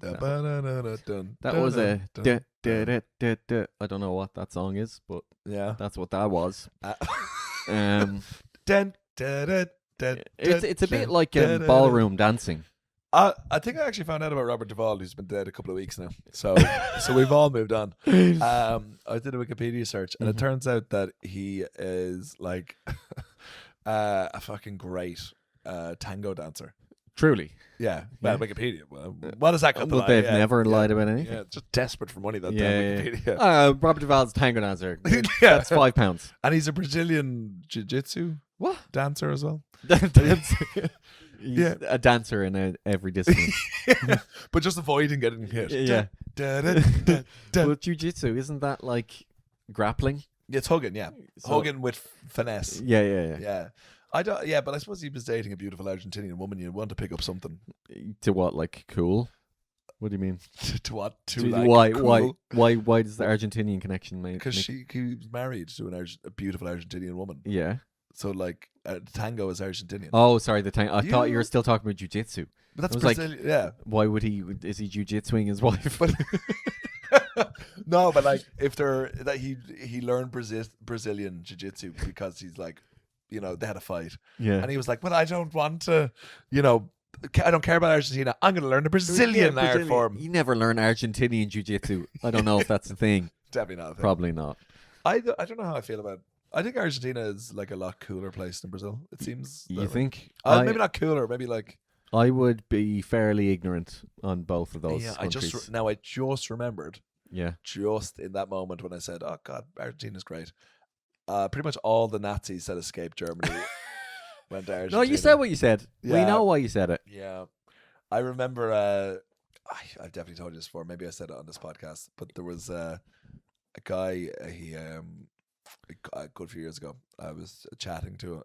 That was a I don't know what that song is, but yeah. that's what that was. Dun, dun, dun, dun, It's a bit like dun, dun, ballroom dancing. I think I actually found out about Robert Duvall, who's been dead a couple of weeks now. So we've all moved on. I did a Wikipedia search, and it turns out that he is like a fucking great tango dancer. Truly. Yeah. Well, Wikipedia. Well, what does that come to? But they've never lied about anything. Yeah, just desperate for money. That Wikipedia. Robert Duvall's tango dancer. That's £5. And he's a Brazilian jiu-jitsu dancer as well. He's a dancer in every discipline. But just avoiding getting hit. Yeah. But jiu-jitsu, isn't that like grappling? It's hugging, yeah. Hugging with finesse. Yeah. I don't. Yeah, but I suppose he was dating a beautiful Argentinian woman. You want to pick up something. To what, like cool? What do you mean? To what? Why? Cool? Why does the Argentinian connection make? Because he was married to a beautiful Argentinian woman. Yeah. So like tango is Argentinian. Oh, sorry, the tango. I thought you were still talking about jiu-jitsu. But that's Brazilian. Like, yeah. Why would he? Is he jiu-jitsuing his wife? No, but like if he learned Brazilian jiu-jitsu because he's like, they had a fight. Yeah. And he was like, well, I don't want to, I don't care about Argentina. I'm going to learn the Brazilian art form. You never learn Argentinian jiu-jitsu. I don't know if that's a thing. Definitely not a thing. Probably not. I don't know how I feel about. I think Argentina is like a lot cooler place than Brazil. It seems. You think? Maybe not cooler. Maybe like. I would be fairly ignorant on both of those. Yeah, countries. I just remembered. Yeah. Just in that moment when I said, "Oh God, Argentina's great." Pretty much all the Nazis that escaped Germany went to Argentina. No, you said what you said. Yeah. We know why you said it. Yeah, I remember. I've definitely told you this before. Maybe I said it on this podcast, but there was a guy. He a good few years ago. I was chatting to him.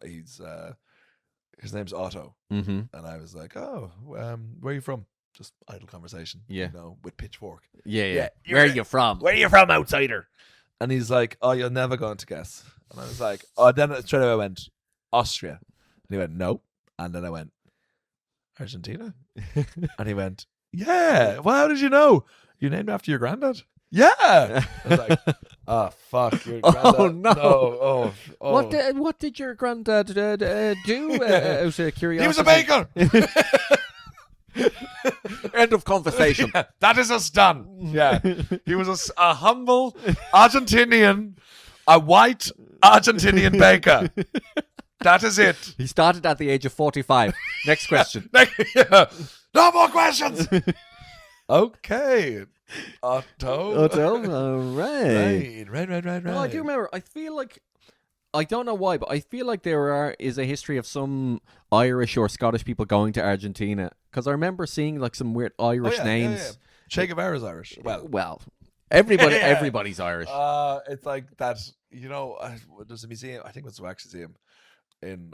His name's Otto, mm-hmm. and I was like, "Oh, where are you from?" Just idle conversation, with pitchfork. Yeah. Where are you from? Where are you from, outsider? And he's like, "Oh, you're never going to guess." And I was like, "Oh." Then straight away I went, "Austria," and he went, "No," and then I went, "Argentina," and he went, "Yeah." Well, how did you know? You named after your granddad? Yeah. I was like, "Oh fuck, your granddad." Oh no. Oh. What did your granddad do? Out of curiosity, he was a baker. End of conversation. Yeah, that is us done. Yeah, he was a humble Argentinian, a white Argentinian baker. That is it. He started at the age of 45. Next question. No more questions. Okay, Otto. All right. Right. Well, I do remember. I feel like, I don't know why, but I feel like there is a history of some Irish or Scottish people going to Argentina, because I remember seing like some weird Irish names. Yeah. Che Guevara's Irish. Well, everybody's Irish. It's like that. There's a museum. I think it was the Wax Museum in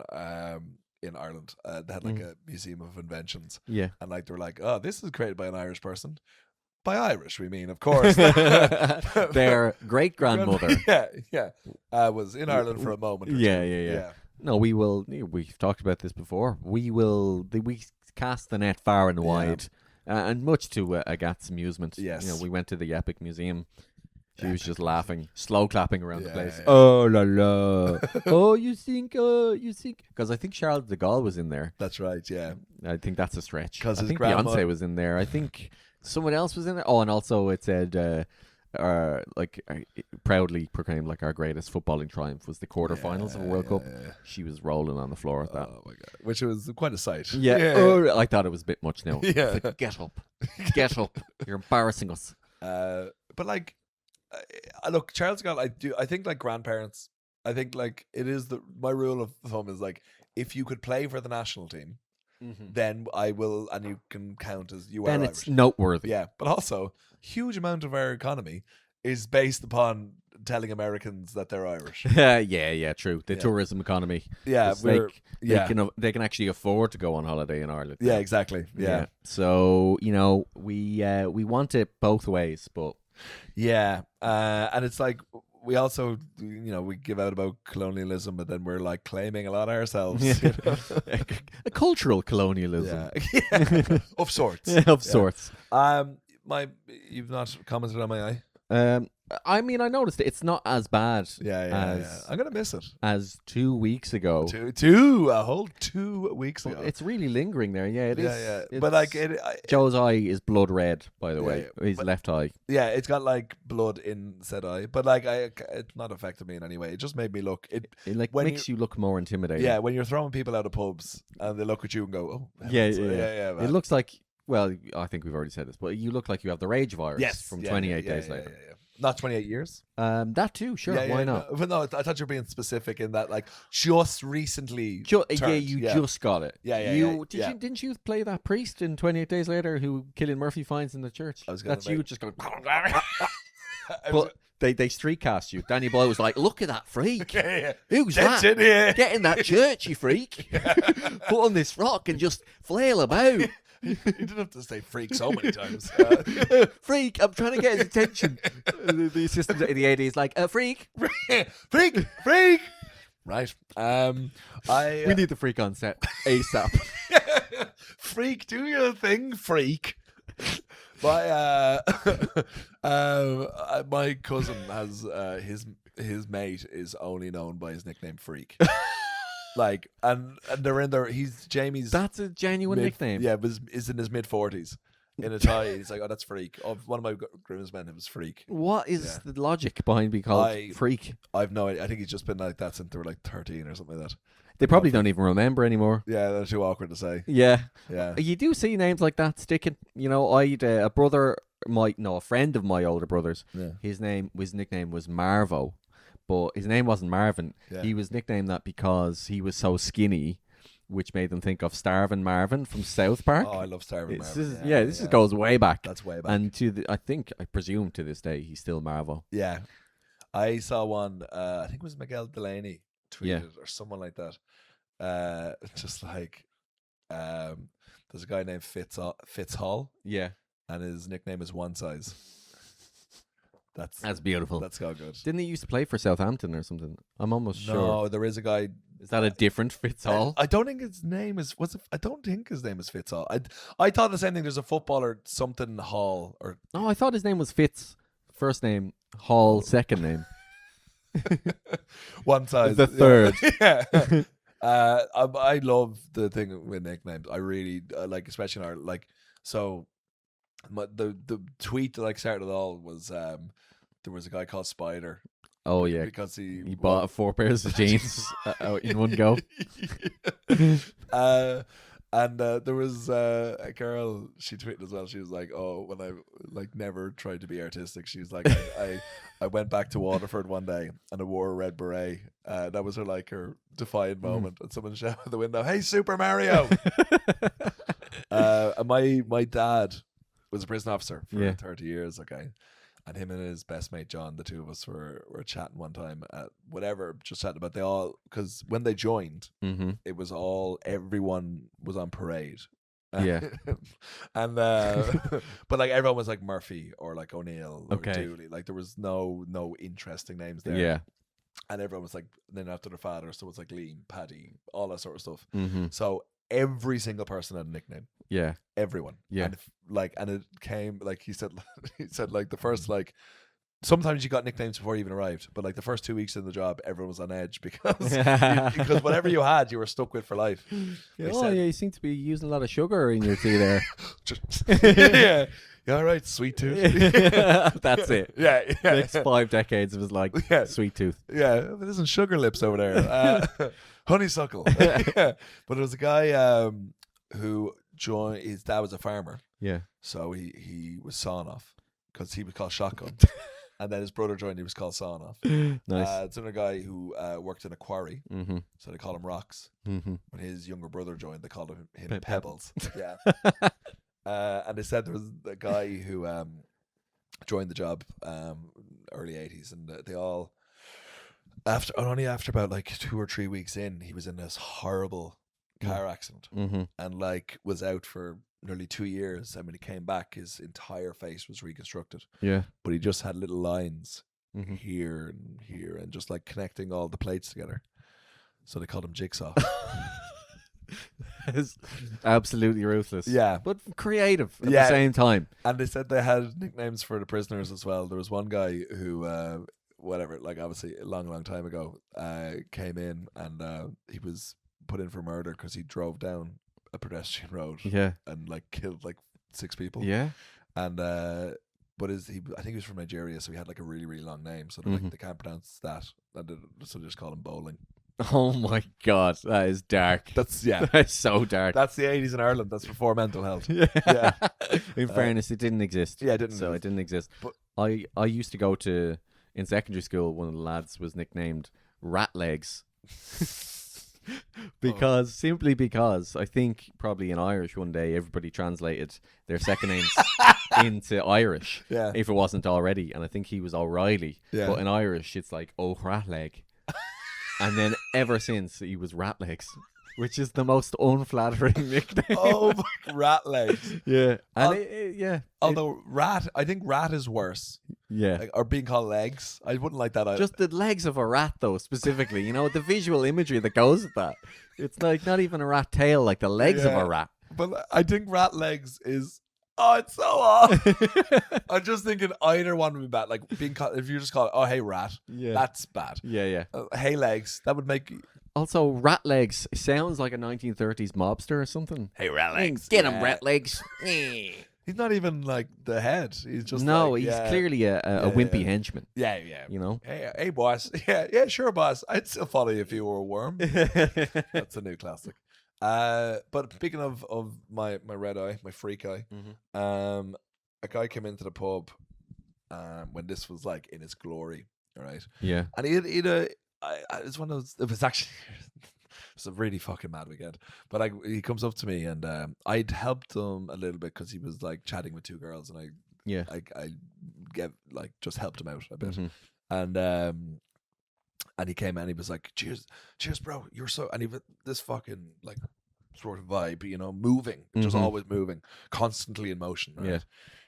Ireland. They had like a museum of inventions. Yeah, and like they were like, "Oh, this is created by an Irish person." By Irish, we mean, of course, their great grandmother. Was in Ireland for a moment. Yeah. No, we've talked about this before. We cast the net far and wide, and much to Agat's amusement. Yes, we went to the Epic Museum. She was just laughing, slow clapping around the place. Yeah. Oh la la! Oh, you think? Because I think Charles de Gaulle was in there. That's right. Yeah, I think that's a stretch. Because I think Beyonce was in there. I think someone else was in there. Oh, and also it said, proudly proclaimed like our greatest footballing triumph was the quarterfinals of a World Cup. Yeah. She was rolling on the floor at that. Oh my god, which was quite a sight. Yeah. Oh, I thought it was a bit much now. Yeah. Like, get up! You're embarrassing us. But like, look, Charles de Gaulle. I think like grandparents. I think like it is my rule of thumb is like if you could play for the national team. Then I will, and you can count as you are Irish. Then it's noteworthy. Yeah, but also, huge amount of our economy is based upon telling Americans that they're Irish. Yeah, true. The tourism economy. Yeah, they can actually afford to go on holiday in Ireland. Yeah, exactly. Yeah. So we want it both ways, but and it's like we also, we give out about colonialism, but then we're like claiming a lot ourselves. A cultural colonialism. Yeah. Of sorts. Of sorts. You've not commented on my eye. I mean, I noticed it's not as bad. Yeah. I'm gonna miss it. As 2 weeks ago. A whole 2 weeks ago. It's really lingering there. Yeah, it is. Yeah. But like, Joe's eye is blood red, by the way. His left eye. Yeah, it's got like blood in said eye, but like, it's not affected me in any way. It just made me look. It like makes you look more intimidating. Yeah, when you're throwing people out of pubs and they look at you and go, "Oh, yeah. Man. It looks like. Well, I think we've already said this, but you look like you have the rage virus from 28 days later. Yeah. Not 28 years. That too, sure. Why not? No, but no, I thought you were being specific in that, like, just recently. Just got it. Yeah. Didn't you play that priest in 28 Days Later who Cillian Murphy finds in the church? That's you just going. But they street cast you. Danny Boyle was like, "Look at that freak! Who's that? In here. Get in that church, you freak! Put on this rock and just flail about." You didn't have to say freak so many times. Freak, I'm trying to get his attention. The assistant in the AD is like, freak. Freak. Right. We need the freak on set ASAP. Freak, do your thing, freak. My cousin has his mate is only known by his nickname Freak. Like, and they're in there. He's Jamie's. That's a genuine nickname. Yeah, is in his mid-40s. In a tie, he's like, "Oh, that's Freak." One of my groomsmen, it was Freak. What is the logic behind being called Freak? I've no idea. I think he's just been like that since they were like 13 or something like that. They probably don't even remember anymore. Yeah, they're too awkward to say. Yeah. Yeah. You do see names like that sticking. I'd a friend of my older brother's. Yeah. His nickname was Marvo. But his name wasn't Marvin. Yeah. He was nicknamed that because he was so skinny, which made them think of Starvin' Marvin from South Park. Oh, I love Starvin' Marvin. This goes way back. That's way back. And I presume to this day, he's still Marvo. Yeah. I saw one, I think it was Miguel Delaney tweeted or someone like that. Just like, there's a guy named Fitz Hall. Yeah. And his nickname is One Size. That's beautiful. That's so good. Didn't he used to play for Southampton or something? I'm almost sure. No, there is a guy. Is that a different Fitz Hall? I don't think his name is. I don't think his name is Fitz Hall. I thought the same thing. There's a footballer, something Hall, or no, I thought his name was Fitz. First name Hall. Second name. One Size. The third. Yeah. I love the thing with nicknames. I really like, especially in our like. So, the tweet that started it all was there was a guy called Spider. Oh yeah, because he bought 4 pairs of jeans in one go. And there was a girl, she tweeted as well. She was like, "Oh, when I never tried to be artistic." She was like, I went back to Waterford one day and I wore a red beret. That was her defiant moment. And someone shouted out the window, "Hey, Super Mario!" And my dad was a prison officer for 30 years. Okay. And him and his best mate John, the two of us were chatting one time at whatever, just chatting about because when they joined, it was everyone was on parade. Yeah. And but everyone was like Murphy or like O'Neill or Dooley. Like there was no interesting names there. Yeah. And everyone was like named after their father, so it's like Liam, Paddy, all that sort of stuff. So every single person had a nickname. Yeah. Everyone. Yeah. And it came he said the first sometimes you got nicknames before you even arrived, but the first 2 weeks in the job, everyone was on edge because whatever you had, you were stuck with for life. You seem to be using a lot of sugar in your tea there. Yeah. Yeah, all right, sweet tooth. That's it. Yeah. Next 5 decades of his sweet tooth. Yeah, it isn't sugar lips over there. Honeysuckle. But it was a guy who joined. His dad was a farmer. Yeah. So he was sawing off because he was called Shotgun. And then his brother joined. He was called Sawing Off. Nice. It's another guy who worked in a quarry. So they call him Rocks. When his younger brother joined, they called him Pebbles. Yeah. And they said there was a guy who joined the job early 80s, and they all after about 2 or 3 weeks in, he was in this horrible car accident and was out for nearly 2 years. And when he came back, his entire face was reconstructed. Yeah, but he just had little lines here and here, and just like connecting all the plates together. So they called him Jigsaw. It's absolutely ruthless. Yeah. But creative at the same time. And they said they had nicknames for the prisoners as well. There was one guy who, whatever, like obviously a long, long time ago, came in and he was put in for murder because he drove down a pedestrian road and like killed like 6 people. Yeah. And I think he was from Nigeria, so he had like a really, really long name. So they're like, they can't pronounce that. So they just call him Bowling. Oh my God, that is dark. That's so dark. That's the 80s in Ireland. That's before mental health. Yeah. In fairness, it didn't exist. Yeah, it didn't. So it didn't exist. But I used to go to, in secondary school, one of the lads was nicknamed Rat Legs. Simply because I think probably in Irish one day everybody translated their second names into Irish if it wasn't already, and I think he was O'Reilly, but in Irish it's like Rat-leg. And then ever since he was Rat Legs, which is the most unflattering nickname. Oh, Rat Legs. Yeah. And although I think rat is worse. Yeah. Like, or being called legs. I wouldn't like that either. Just the legs of a rat, though, specifically. You know, the visual imagery that goes with that. It's like not even a rat tail, like the legs of a rat. But I think Rat Legs is... Oh, it's so off. I'm just thinking either one would be bad. Like being called, if you just call it, oh, hey, rat. Yeah. That's bad. Yeah. Hey, legs. That would make... Also, Rat Legs sounds like a 1930s mobster or something. Hey, Rat Legs. Get him, Rat Legs. He's not even like the head. He's just he's clearly a wimpy henchman. Yeah. You know? Hey, boss. Yeah, sure, boss. I'd still follow you if you were a worm. That's a new classic. But speaking of my red eye, my freak eye, a guy came into the pub when this was like in its glory, all right? Yeah. And it's one of those, it was actually it's a really fucking mad weekend. But he comes up to me and I'd helped him a little bit because he was like chatting with 2 girls, and I just helped him out a bit. And he came and he was like, cheers, bro, you're so... And he was this fucking, like, sort of vibe, you know, moving, just always moving, constantly in motion, right? Yeah.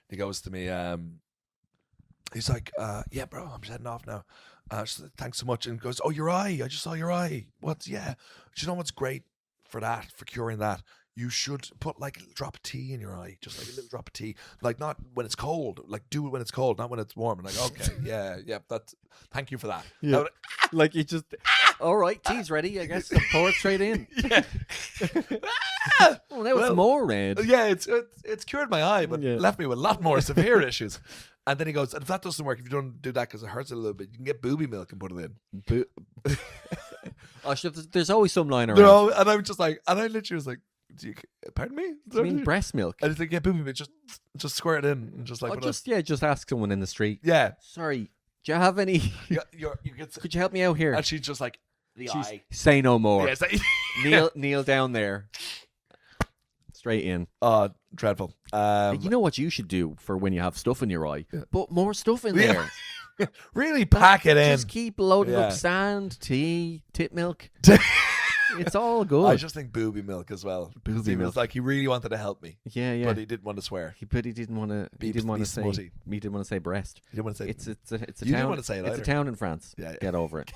He goes to me, he's like, yeah, bro, I'm heading off now. Thanks so much. And goes, oh, your eye, I just saw your eye. Do you know what's great for curing that? You should put like a little drop of tea in your eye, just like a little drop of tea, like not when it's cold, like do it when it's cold, not when it's warm. And like, okay, yeah, thank you for that. Yeah. Like you just, all right, tea's ready, I guess. Pour it straight in. Yeah. Well, now it's more red. Yeah, it's cured my eye, but left me with a lot more severe issues. And then he goes, and if that doesn't work, if you don't do that because it hurts a little bit, you can get booby milk and put it in. There's always some line around. No, and I'm just like, and I literally was like, pardon me? Do you mean breast milk? And it's like, yeah, booby milk, just square it in and just like. Just ask someone in the street. Yeah. Sorry, do you have any? Could you help me out here? And she's just like, eye. Say no more. Yeah, kneel down there. Straight in. Oh, dreadful. You know what you should do for when you have stuff in your eye? Put more stuff in there. Really pack it in. Just keep loading up sand, tea, tit milk. It's all good. I just think booby milk as well. Booby milk. Like he really wanted to help me. Yeah. But he didn't want to swear. He didn't want to. He didn't want to say. Smutty. He didn't want to say breast. He didn't want to say. It's a town. You didn't want to say it either. It's a town in France. Yeah. Get over it.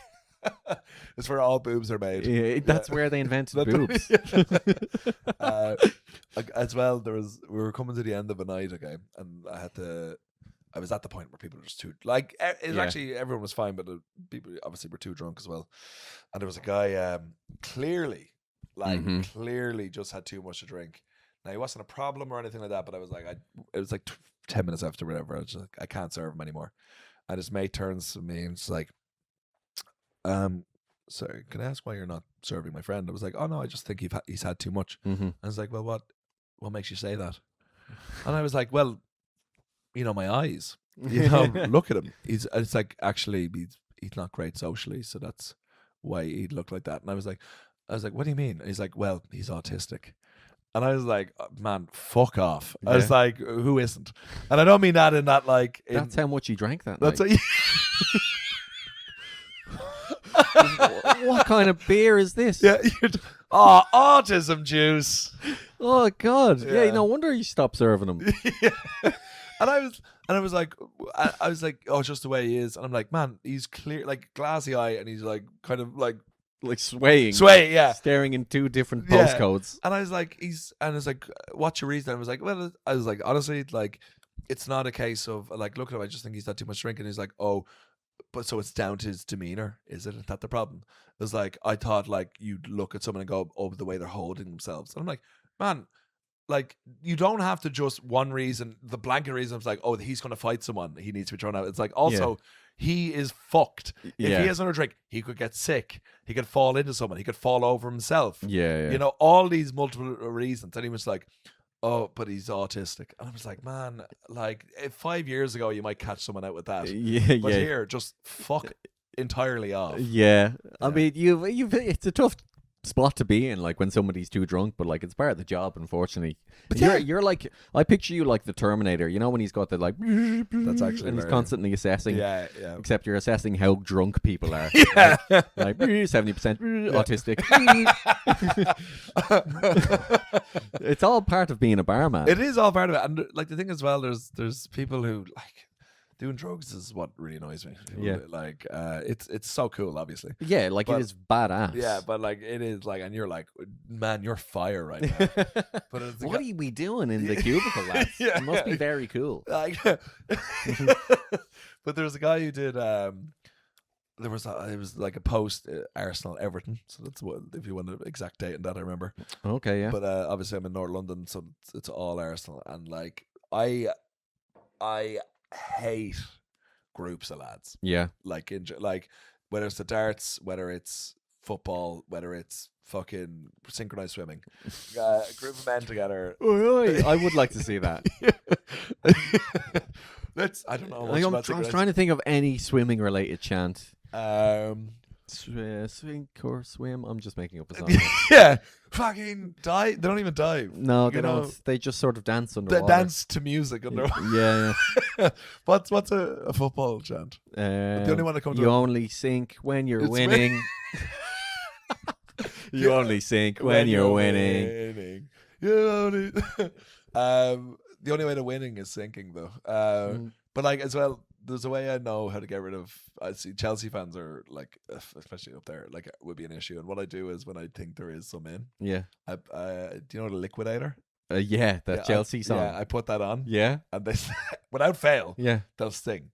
It's where all boobs are made. Yeah, that's where they invented boobs. As well, we were coming to the end of a night, okay, and I was at the point where people were just too actually everyone was fine, but the people obviously were too drunk as well. And there was a guy clearly just had too much to drink. Now he wasn't a problem or anything like that, but I was like, it was like 10 minutes after whatever. I was just like, I can't serve him anymore. And his mate turns to me and it's like, sorry, can I ask why you're not serving my friend? I was like, oh no, I just think he's had too much. I was like, well, what makes you say that? And I was like, well, you know, my eyes, look at him. It's like, actually, he's not great socially, so that's why he'd look like that. And I was like, what do you mean? And he's like, well, he's autistic. And I was like, oh, man, fuck off. I was like, who isn't? And I don't mean that in that like. That's how much he drank that night. What kind of beer is this? Yeah. Autism juice. Oh God. Yeah. No wonder you stopped serving him. Yeah. And I was like, I was like, oh, it's just the way he is. And I'm like, man, he's clear, like glassy eye, and he's like kind of like swaying, yeah, staring in two different postcodes. And I was like, what's your reason? I was like, well, honestly, like, it's not a case of like, look at him, I just think he's had too much drink. And he's like, oh, but so it's down to his demeanor, is it? Is that the problem? It was like, I thought like you'd look at someone and go, oh, the way they're holding themselves. And I'm like, man, like, you don't have to just one reason, the blanket reason is like, oh, he's going to fight someone, he needs to be thrown out. It's like, also, he is fucked. If he has another drink, he could get sick. He could fall into someone. He could fall over himself. Yeah. You know, all these multiple reasons. And he was like, oh, but he's autistic. And I was like, man, like, 5 years ago, you might catch someone out with that. But here, just fuck entirely off. Yeah. I mean, it's a tough spot to be in, like when somebody's too drunk, but like it's part of the job, unfortunately. But you're like, I picture you like the Terminator, you know, when he's got the like, that's actually, and he's constantly assessing. Yeah. Except you're assessing how drunk people are. Yeah. Like 70% autistic. It's all part of being a barman. It is all part of it, and like the thing as well, there's people who like. Doing drugs is what really annoys me. Like, it's so cool, obviously. Yeah, like, but, it is badass. Yeah, but like it is like, and you're like, man, you're fire right now. But it's what are we doing in the cubicle, lads? It must be very cool. Like, but there's a guy who did. It was like a post Arsenal Everton. So that's what, if you want an exact date on that, I remember. Okay, yeah. But obviously I'm in North London, so it's all Arsenal, and like I hate groups of lads. Yeah, like whether it's the darts, whether it's football, whether it's fucking synchronized swimming, a group of men together. I would like to see that. I don't know. I was trying to think of any swimming related chant. Swing or swim. I'm just making up a song. Yeah, fucking dive. They don't even dive. No, they don't. They just sort of dance underwater. They dance to music underwater. Yeah. What's a football chant? The only one that comes. You only sink when you're winning. You only sink when you're winning. You only. The only way to winning is sinking, though. But like as well. There's a way I know how to get rid of. I see Chelsea fans are like, especially up there, like, it would be an issue. And what I do is when I think there is some in, do you know the Liquidator? Yeah, that Chelsea song. Yeah, I put that on. Yeah, and they, without fail, they'll sing.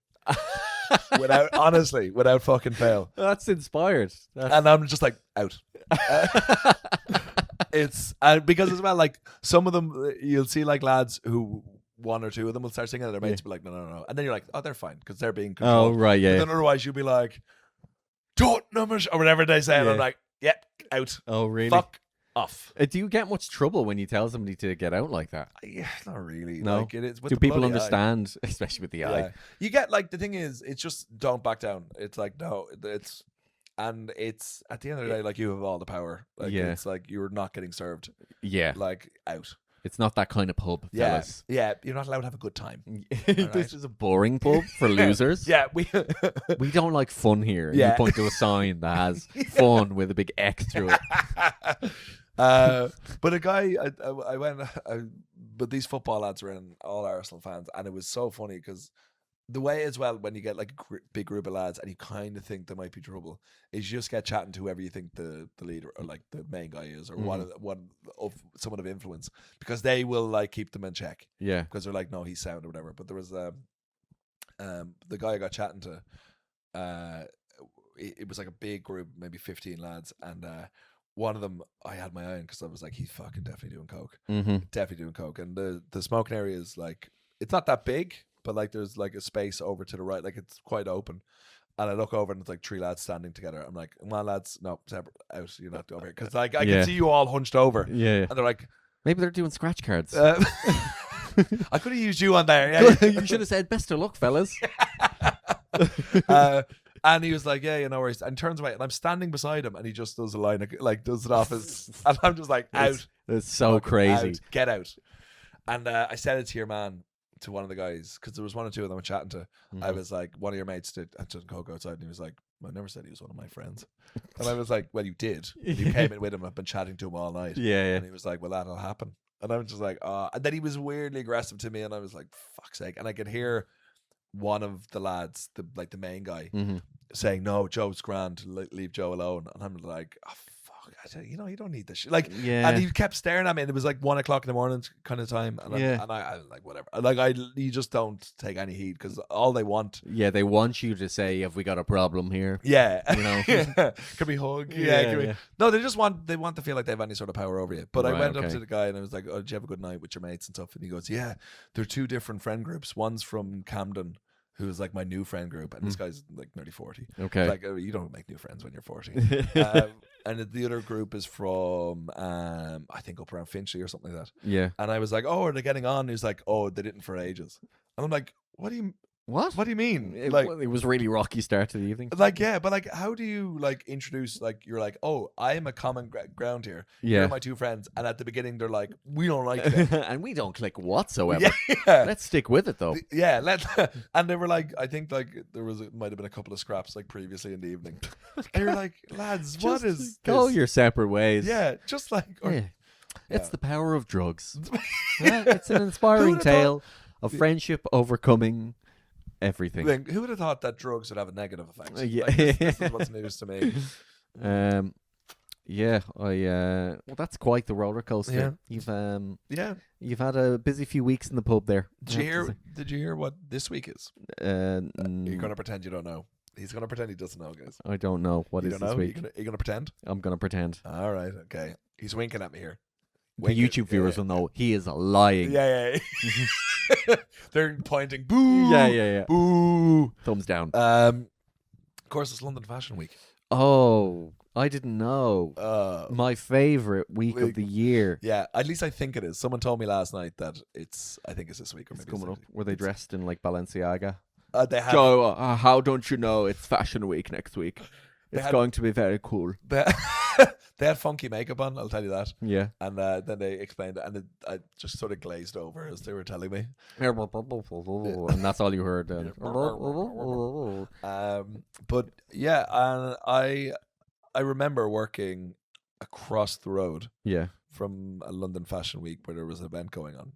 without fucking fail. That's inspired. And I'm just like out. It's because as well, like some of them, you'll see like lads who. One or two of them will start singing, and their mates will be like, no. And then you're like, oh, they're fine, because they're being controlled. Oh, right, yeah. But then otherwise, you'll be like, numbers, or whatever they say, and I'm like, out. Oh, really? Fuck off. Do you get much trouble when you tell somebody to get out like that? Yeah, not really. No. Like, it is with do people understand, especially with the eye? You get, like, the thing is, it's just don't back down. It's like, no, it's at the end of the day, like, you have all the power. Like, it's like you're not getting served. Yeah. Like, out. It's not that kind of pub, fellas. Yeah, you're not allowed to have a good time. This is a boring pub for losers. Yeah, we don't like fun here. Yeah. You point to a sign that has fun with a big X through it. But a guy, but these football lads were in, all Arsenal fans, and it was so funny because the way as well, when you get like a big group of lads and you kind of think there might be trouble, is you just get chatting to whoever you think the leader or like the main guy is, or one of someone of influence, because they will like keep them in check. Yeah, because they're like, no, he's sound or whatever. But there was the guy I got chatting to. It was like a big group, maybe 15 lads, and one of them I had my eye on because I was like, he's fucking definitely doing coke. Definitely doing coke. And the smoking area is like, it's not that big, but like there's like a space over to the right, like it's quite open. And I look over and it's like 3 lads standing together. I'm like, come on, lads, no, separate, out. You're not over here, because like I can see you all hunched over. Yeah, and they're like, maybe they're doing scratch cards. I could have used you on there. Yeah. You should have said, best of luck, fellas. And he was like, yeah, you know, where and turns away, and I'm standing beside him, and he just does a line of, like, does it off his, and I'm just like, out. That's so crazy. Out, get out. And I said it to your man, to one of the guys, because there was 1 or 2 of them I'm chatting to. I was like, one of your mates did coke outside, and he was like, I never said he was one of my friends. And I was like, well, you did. You came in with him. I've been chatting to him all night. Yeah. And he was like, well, that'll happen. And I was just like, oh. And then he was weirdly aggressive to me, and I was like, fuck's sake. And I could hear one of the lads, the main guy, saying, "No, Joe's grand. Leave Joe alone." And I'm like, "Oh fuck! You don't need this shit." Like, and he kept staring at me, and it was like 1 o'clock in the morning kind of time, and I like whatever. Like you just don't take any heed because all they want. Yeah, they want you to say, "Have we got a problem here?" Yeah, yeah. Can we hug? Yeah. No, they just want to feel like they have any sort of power over you. But I went up to the guy and I was like, "Oh, did you have a good night with your mates and stuff?" And he goes, "Yeah, they're 2 different friend groups. One's from Camden." Who's like my new friend group, and this guy's like nearly 40. Okay, like you don't make new friends when you're 40. And the other group is from I think up around Finchley or something like that. Yeah. And I was like, "Oh, are they getting on?" He's like, "Oh, they didn't for ages." And I'm like, What do you mean? It was a really rocky start to the evening. Like, yeah, but like, how do you like introduce, like, you're like, "Oh, I am a common ground here. Yeah. You're my 2 friends." And at the beginning, they're like, "We don't like them." And we don't click whatsoever. Let's stick with it though. Yeah, and they were like, I think like might have been a couple of scraps like previously in the evening. And you're like, "Lads, what is go this?" your separate ways. Yeah, just like It's the power of drugs. It's an inspiring tale of friendship overcoming everything. Who would have thought that drugs would have a negative effect? Yeah. Like, this is what's news to me. Well, that's quite the roller coaster. Yeah. You've had a busy few weeks in the pub there. Did you hear what this week is? You're gonna pretend you don't know. He's gonna pretend he doesn't know, guys. I don't know what is this week. You're gonna pretend? I'm gonna pretend. All right, okay. He's winking at me here. The YouTube viewers will know he is lying. Yeah. They're pointing. Boo. Yeah. Boo. Thumbs down. Of course, it's London Fashion Week. Oh, I didn't know. My favorite week of the year. Yeah, at least I think it is. Someone told me last night that I think it's this week or maybe it's coming up. Were they dressed in like Balenciaga? They have. Joe, how don't you know it's Fashion Week next week? It's going to be very cool. They had funky makeup on, I'll tell you that. Yeah. And then they explained it, and I just sort of glazed over as they were telling me. And that's all you heard. But yeah, and I remember working across the road. Yeah. From a London Fashion Week where there was an event going on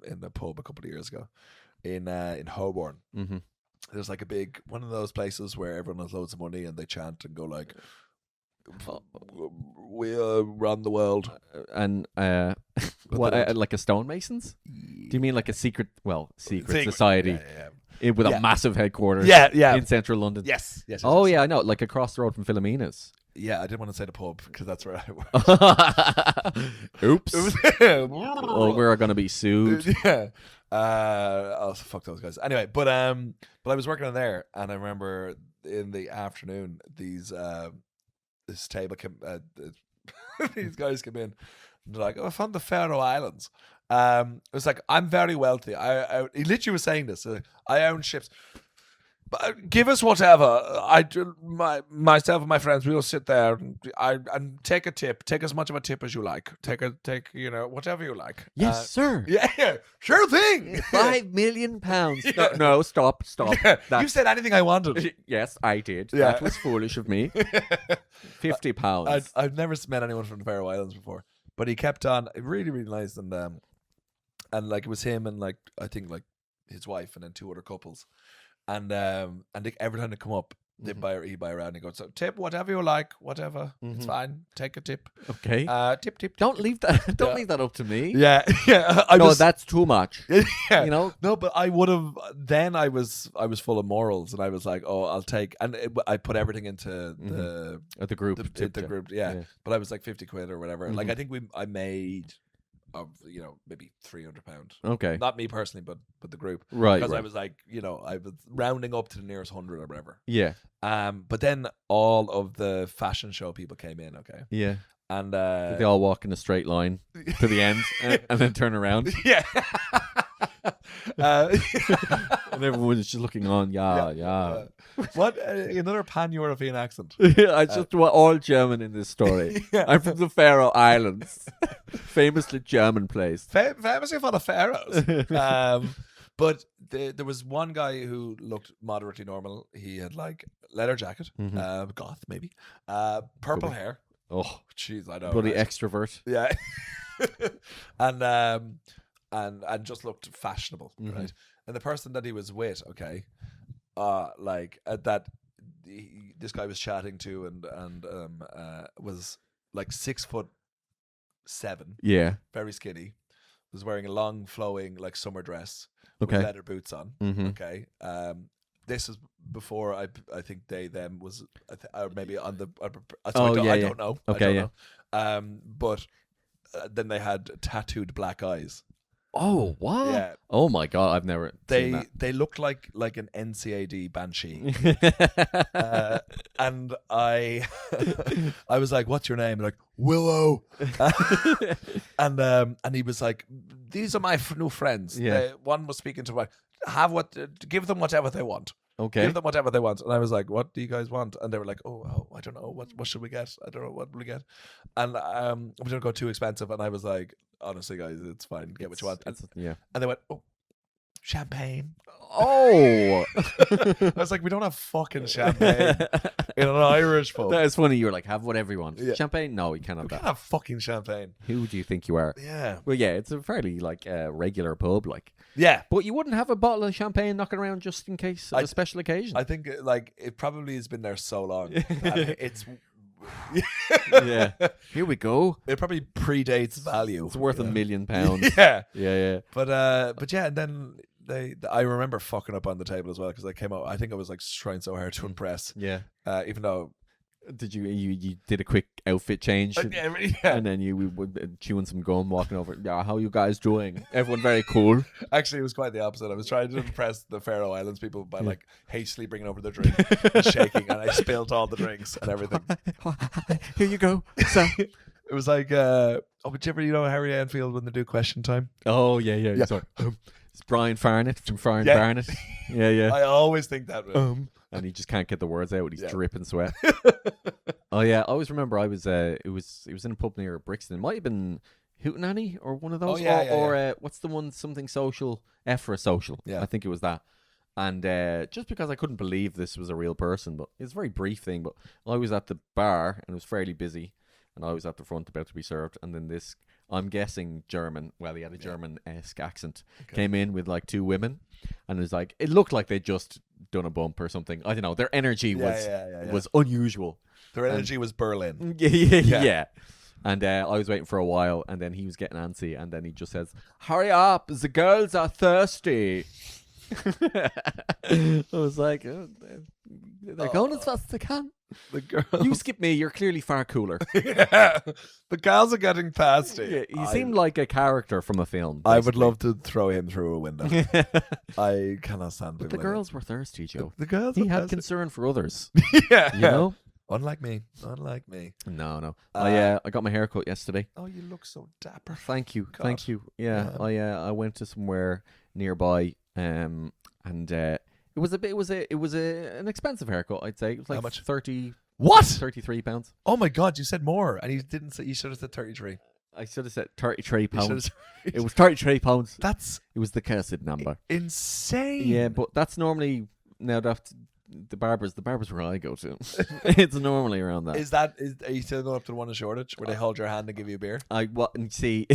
in the pub a couple of years ago in Holborn. Mm-hmm. There's like a big one of those places where everyone has loads of money and they chant and go like, "We run the world." And like a stonemasons? Do you mean like a secret society? Yeah. With a massive headquarters. Yeah. In central London. Yes. Oh yeah, I know. Like across the road from Philomena's. Yeah, I didn't want to say the pub because that's where I work. Oops. We're gonna be sued. Yeah. Fuck those guys. Anyway, but I was working on there, and I remember in the afternoon this table came. These guys came in. And they're like, "Oh, I found the Faroe Islands." It was like, "I'm very wealthy. He literally was saying this. I own ships. But give us whatever. Myself and my friends, we'll sit there and take a tip. Take as much of a tip as you like. Take whatever you like." Yes, sir. Yeah, sure thing. £5 million. No, stop. Yeah, you said anything I wanted. Yes, I did. Yeah. That was foolish of me. £50. I've never met anyone from the Faroe Islands before, but he kept on. Really, really nice, and like it was him and like I think like his wife and then 2 other couples. And every time they come up, he'd buy around and he goes, "So tip whatever you like, whatever. It's fine. Take a tip." Okay. Tip. Don't leave that. Don't leave that up to me. Yeah. That's too much. Yeah. You know. No, but I would have. Then I was full of morals, and I was like, "Oh, I'll take." And I put everything into the group. The group. Yeah. But I was like 50 quid or whatever. Like I think I made. Of maybe £300. Okay, not me personally, but the group, right? Because I was like, I was rounding up to the nearest 100 or whatever. Yeah. But then all of the fashion show people came in. Okay. Yeah. And they all walk in a straight line to the end and then turn around. Yeah. And everyone's just looking on. Yeah. What another pan-European accent? I just want all German in this story. Yeah. I'm from the Faroe Islands, famously German place. Famously for the Faroes. But there was one guy who looked moderately normal. He had like leather jacket, goth maybe, purple hair. Oh, jeez, I know. Bloody extrovert. Yeah. And just looked fashionable, right? And the person that he was with, okay, this guy was chatting to and was like 6'7". Yeah. Very skinny. Was wearing a long flowing like summer dress Okay. with leather boots on. Mm-hmm. Okay. This is before I think them was or maybe on the I don't know. Okay, I don't know. But then they had tattooed black eyes. Oh, what? Yeah. Oh my god, I've never seen that. They looked like an NCAD banshee. And I was like, "What's your name?" And like, "Willow." And he was like, "These are my new friends." Yeah. One was speaking to give them whatever they want. Okay. Give them whatever they want. And I was like, "What do you guys want?" And they were like, "Oh, I don't know. What should we get? I don't know. What will we get?" And we don't go too expensive. And I was like, "Honestly, guys, it's fine. Get what you want." Yeah. And they went, "Oh, champagne." Oh. I was like, "We don't have fucking champagne in an Irish pub." That is funny. You were like, have whatever you want. Yeah. Champagne? No, we can't have We that. can't have fucking champagne. Who do you think you are? Yeah. Well, yeah, it's a fairly like regular pub, like. Yeah. But you wouldn't have a bottle of champagne knocking around just in case of a special occasion. I think like it probably has been there so long. And it's yeah. Here we go. It probably predates value. It's worth £1 million. Yeah. Yeah. But yeah, and then I remember fucking up on the table as well because I came out. I think I was like trying so hard to impress. Yeah. Even though. Did you did a quick outfit change? Yeah. And then you would chewing some gum, walking over. Yeah, how you guys doing? Everyone very cool. Actually, it was quite the opposite. I was trying to impress the Faroe Islands people by like hastily bringing over the drink and shaking, and I spilled all the drinks and everything. Here you go. So it was like, but you know Harry Enfield when they do question time? Oh yeah. Sorry. It's Brian Farnett from Barnett. Yeah. I always think that. And he just can't get the words out. He's dripping sweat. Oh yeah, I always remember I was it was in a pub near Brixton. It might have been Hootenanny or one of those. Or what's the one, something social, F for a social. Yeah. I think it was that. And just because I couldn't believe this was a real person, but it's a very brief thing. But I was at the bar and it was fairly busy, and I was at the front about to be served, and then this, I'm guessing German, well, he had a German-esque accent, came in with like two women, and it was like, it looked like they'd just done a bump or something. I don't know. Their energy was unusual. Their energy was Berlin. Yeah. And I was waiting for a while, and then he was getting antsy, and then he just says, "Hurry up, the girls are thirsty." I was like, they're going as fast as they can. The girls. You skip me, you're clearly far cooler. Yeah. The girls are getting thirsty. Yeah, he seemed like a character from a film. Basically. I would love to throw him through a window. I cannot stand But the girls were thirsty, Joe. The girls He had concern for others. Yeah. You know? Unlike me. No. I got my hair cut yesterday. Oh, you look so dapper. Thank you. Yeah. I went to somewhere nearby, and it was an expensive haircut, I'd say. It was like how much? 30. What? £33. Oh my god, you said more, and you didn't say. You should have said 33. I should have said £33. It was £33. It was the cursed number. Insane. Yeah, but that's normally now that the barbers where I go to. It's normally around that. Are you still going up to the one in Shoreditch where they hold your hand and give you a beer? See.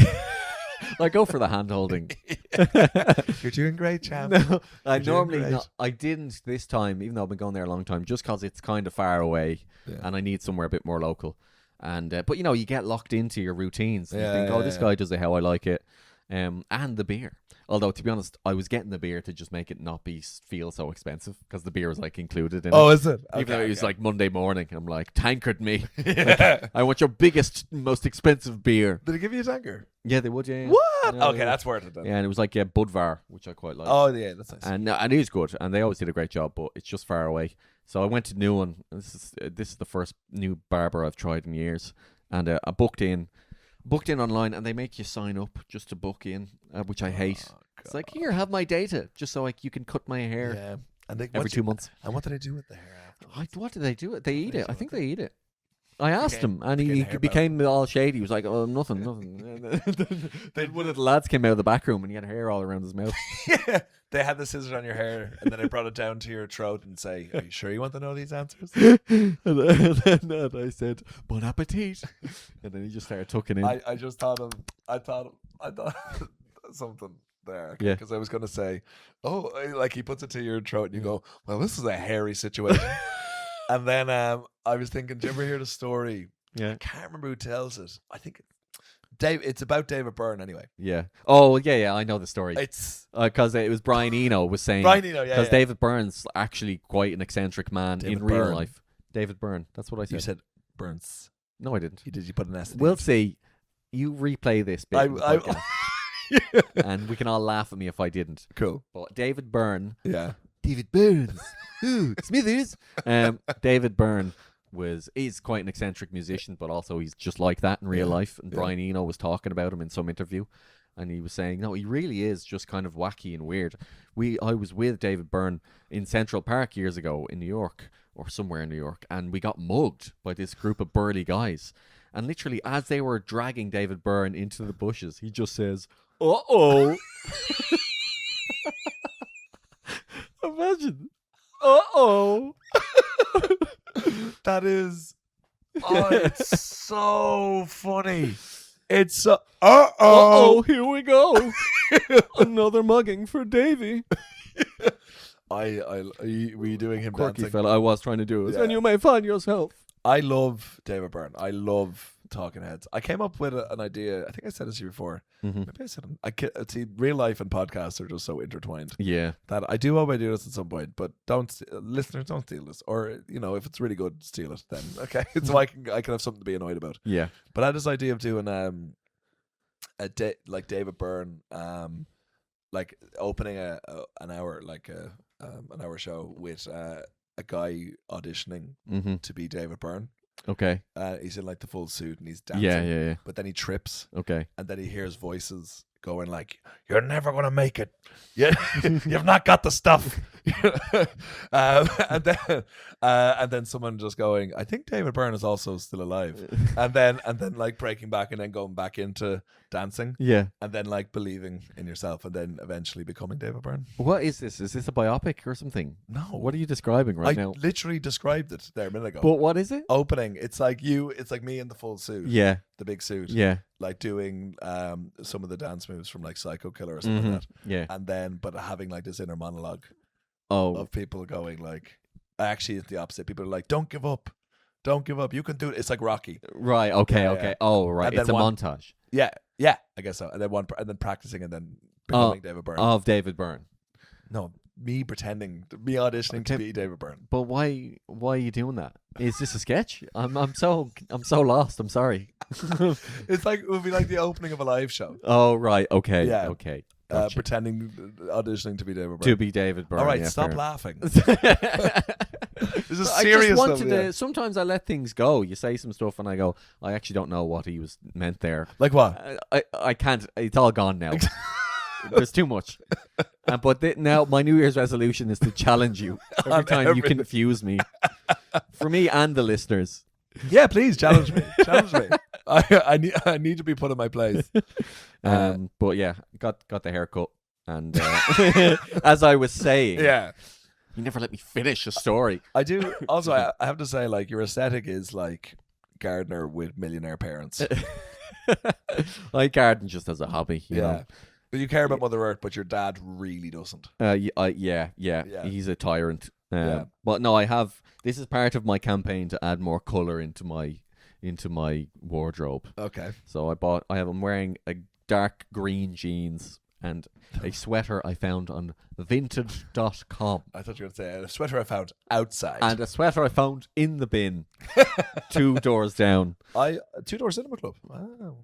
I go for the hand holding. You're doing great, champ. No, I didn't this time, even though I've been going there a long time, just because it's kind of far away and I need somewhere a bit more local. And but you get locked into your routines. And you think, this guy does it how I like it. And the beer. Although, to be honest, I was getting the beer to just make it not feel so expensive because the beer was like included in it. Oh, is it? Okay, even though it was like Monday morning. I'm like, tankard me. Like, I want your biggest, most expensive beer. Did they give you a tanker? Yeah, they would, yeah. What? Okay, that's worth it then. Yeah, and it was like Budvar, which I quite like. Oh, yeah, that's nice. And it is good, and they always did a great job, but it's just far away. So I went to Newan. This is the first new barber I've tried in years, and I booked in online, and they make you sign up just to book in, which I hate. It's like, here, have my data, just so you can cut my hair. Yeah, and every 2 months. And what do they do with the hair after? What do they do? They eat it. I think they eat it. I asked him, and he became all shady. He was like, "Oh, nothing." Then one of the lads came out of the back room, and he had hair all around his mouth. Yeah, they had the scissors on your hair, and then they brought it down to your throat and say, "Are you sure you want to know these answers?" and then I said, "Bon appetit," and then he just started tucking in. I thought something there. Okay? Because I was going to say, like he puts it to your throat and you go, well, this is a hairy situation. And then I was thinking, do you ever hear the story? Yeah. I can't remember who tells it. I think it's about David Byrne anyway. Yeah. Oh, yeah, I know the story. It's because it was Brian Eno was saying. Brian Eno, yeah. Because David Byrne's actually quite an eccentric man in real life. David Byrne. That's what I said. You said Burns. No, I didn't. You put an S. We'll see. You replay this bit in the podcast. And we can all laugh at me if I didn't. Cool. But David Byrne. Yeah. David Burns. Ooh, Smithers. David Byrne is quite an eccentric musician, but also he's just like that in real life. And Brian Eno was talking about him in some interview, and he was saying, no, he really is just kind of wacky and weird. I was with David Byrne in Central Park years ago in New York, or somewhere in New York, and we got mugged by this group of burly guys. And literally, as they were dragging David Byrne into the bushes, he just says, "Uh-oh." Imagine. Uh-oh. That is... Oh, it's so funny. It's uh-oh, here we go. Another mugging for Davey. Were you doing him Quirky dancing? fella, I was trying to do it. And you may find yourself. I love David Byrne. I love Talking Heads. I came up with an idea. I think I said this to you before. Mm-hmm. Maybe I said it. See, real life and podcasts are just so intertwined. Yeah. That I do hope I do this at some point, but listeners, don't steal this. Or, if it's really good, steal it then. Okay. So I can have something to be annoyed about. Yeah. But I had this idea of doing like David Byrne, like opening an hour, like an hour show with a guy auditioning to be David Byrne. Okay. He's in like the full suit and he's dancing. Yeah. But then he trips. Okay. And then he hears voices going like, "You're never gonna make it. You've not got the stuff." And then someone just going, "I think David Byrne is also still alive." and then like breaking back and then going back into dancing. Yeah. And then like believing in yourself and then eventually becoming David Byrne. What is this? Is this a biopic or something? No. What are you describing now? I literally described it there a minute ago. But what is it? Opening. It's like me in the full suit. Yeah. The big suit. Yeah. Like doing some of the dance moves from like Psycho Killer or something like that. Yeah. And then but having like this inner monologue of people going like, actually it's the opposite. People are like, don't give up. Don't give up. You can do it. It's like Rocky. Right. Okay. Yeah, okay. yeah. Oh, right. It's a montage. Yeah. I guess so. And then practicing and then becoming David Byrne. Of David Byrne. No, me auditioning to be David Byrne. But why are you doing that? Is this a sketch? I'm so lost. I'm sorry. It's like it would be like the opening of a live show. Oh right. Okay. Yeah. Okay. Gotcha. Pretending auditioning to be David Byrne. To be David Byrne. All right, yeah, stop fair. laughing. This is serious. I just wanted sometimes I let things go. You say some stuff and I go, I actually don't know what he was meant there. Like what? I can't. It's all gone now. There's too much. But now my New Year's resolution is to challenge you every time you confuse me. For me and the listeners. Yeah, please challenge me. Challenge me. I need to be put in my place. But yeah, got the haircut, and as I was saying, yeah, you never let me finish a story. I do. Also, I have to say, like, your aesthetic is like Gardner with millionaire parents. I garden just as a hobby, you know. But you care about Mother Earth, but your dad really doesn't. Yeah. He's a tyrant. But no, I have. This is part of my campaign to add more color into my wardrobe. Okay. So I'm wearing a dark green jeans and a sweater I found on vintage.com. I thought you were going to say a sweater I found outside. And a sweater I found in the bin 2 doors down. 2 Door Cinema Club. Wow.